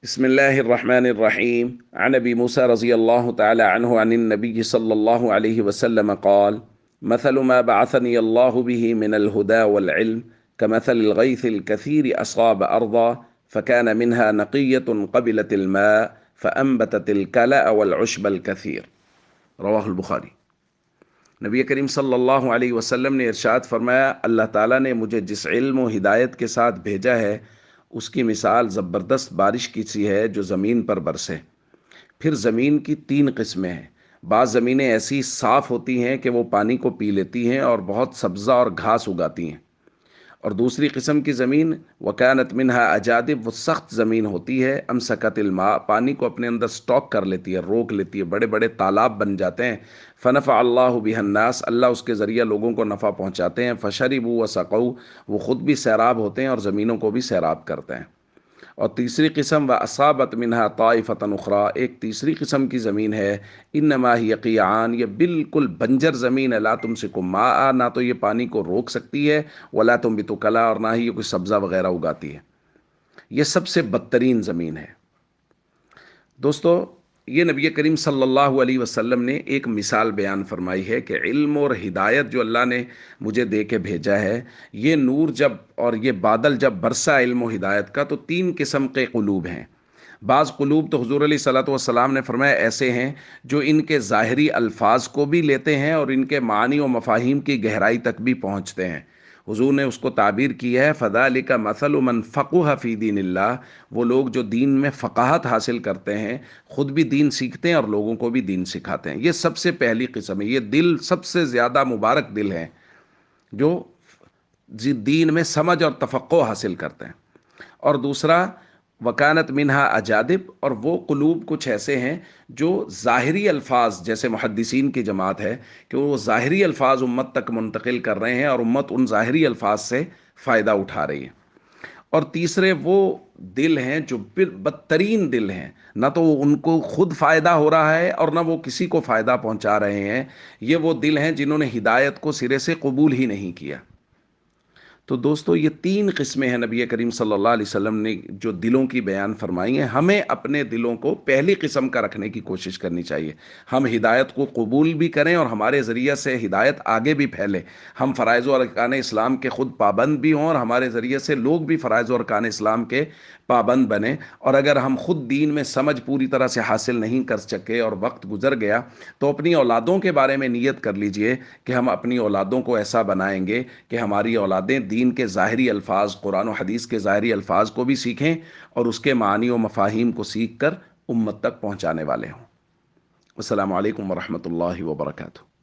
بسم الله الرحمن الرحيم عن أبي موسى رضي الله تعالى عنه عن النبي صلى الله عليه وسلم قال: مثل ما بعثني الله به من الهدى والعلم كمثل الغيث الكثير أصاب أرضا فكان منها نقية قبلت الماء فأنبتت الكلأ والعشب الكثير. رواہ البخاری۔ نبی کریم صلی اللہ علیہ وسلم نے ارشاد فرمایا، اللہ تعالیٰ نے مجھے جس علم و ہدایت کے ساتھ بھیجا ہے اس کی مثال زبردست بارش کی سی ہے جو زمین پر برسے۔ پھر زمین کی تین قسمیں ہیں۔ بعض زمینیں ایسی صاف ہوتی ہیں کہ وہ پانی کو پی لیتی ہیں اور بہت سبزہ اور گھاس اگاتی ہیں، اور دوسری قسم کی زمین وکانت منہا اجادب، وہ سخت زمین ہوتی ہے، امسکت الماء، پانی کو اپنے اندر سٹاک کر لیتی ہے، روک لیتی ہے، بڑے بڑے تالاب بن جاتے ہیں۔ فنفع اللہ بها الناس، اللہ اس کے ذریعہ لوگوں کو نفع پہنچاتے ہیں۔ فشربوا وسقوا، وہ خود بھی سیراب ہوتے ہیں اور زمینوں کو بھی سیراب کرتے ہیں۔ اور تیسری قسم واصابت منہا طائفۃ اخری، ایک تیسری قسم کی زمین ہے، انما ہی قیعان، یہ بالکل بنجر زمین ہے، لا تمسک ماء، نہ تو یہ پانی کو روک سکتی ہے، ولا تنبت کلا، اور نہ ہی یہ کوئی سبزہ وغیرہ اگاتی ہے۔ یہ سب سے بدترین زمین ہے۔ دوستو، یہ نبی کریم صلی اللہ علیہ وسلم نے ایک مثال بیان فرمائی ہے کہ علم اور ہدایت جو اللہ نے مجھے دے کے بھیجا ہے، یہ نور جب اور یہ بادل جب برسا علم و ہدایت کا، تو تین قسم کے قلوب ہیں۔ بعض قلوب تو حضور علیہ صلاۃ والسلام نے فرمایا ایسے ہیں جو ان کے ظاہری الفاظ کو بھی لیتے ہیں اور ان کے معنی و مفاہیم کی گہرائی تک بھی پہنچتے ہیں۔ حضور نے اس کو تعبیر کی ہے، فذالک مثل من فقہ فی دین اللہ، وہ لوگ جو دین میں فقاہت حاصل کرتے ہیں، خود بھی دین سیکھتے ہیں اور لوگوں کو بھی دین سکھاتے ہیں۔ یہ سب سے پہلی قسم ہے۔ یہ دل سب سے زیادہ مبارک دل ہیں جو دین میں سمجھ اور تفقہ حاصل کرتے ہیں۔ اور دوسرا وکانت منہا اجادب، اور وہ قلوب کچھ ایسے ہیں جو ظاہری الفاظ، جیسے محدثین کی جماعت ہے کہ وہ ظاہری الفاظ امت تک منتقل کر رہے ہیں اور امت ان ظاہری الفاظ سے فائدہ اٹھا رہی ہے۔ اور تیسرے وہ دل ہیں جو بدترین دل ہیں، نہ تو ان کو خود فائدہ ہو رہا ہے اور نہ وہ کسی کو فائدہ پہنچا رہے ہیں۔ یہ وہ دل ہیں جنہوں نے ہدایت کو سرے سے قبول ہی نہیں کیا۔ تو دوستو، یہ تین قسمیں ہیں نبی کریم صلی اللہ علیہ وسلم نے جو دلوں کی بیان فرمائی ہیں۔ ہمیں اپنے دلوں کو پہلی قسم کا رکھنے کی کوشش کرنی چاہیے۔ ہم ہدایت کو قبول بھی کریں اور ہمارے ذریعہ سے ہدایت آگے بھی پھیلے۔ ہم فرائض و ارکان اسلام کے خود پابند بھی ہوں اور ہمارے ذریعے سے لوگ بھی فرائض و ارکان اسلام کے پابند بنیں۔ اور اگر ہم خود دین میں سمجھ پوری طرح سے حاصل نہیں کر سکے اور وقت گزر گیا، تو اپنی اولادوں کے بارے میں نیت کر لیجئے کہ ہم اپنی اولادوں کو ایسا بنائیں گے کہ ہماری اولادیں دین کے ظاہری الفاظ، قرآن و حدیث کے ظاہری الفاظ کو بھی سیکھیں اور اس کے معانی و مفاہیم کو سیکھ کر امت تک پہنچانے والے ہوں۔ السلام علیکم ورحمۃ اللہ وبرکاتہ۔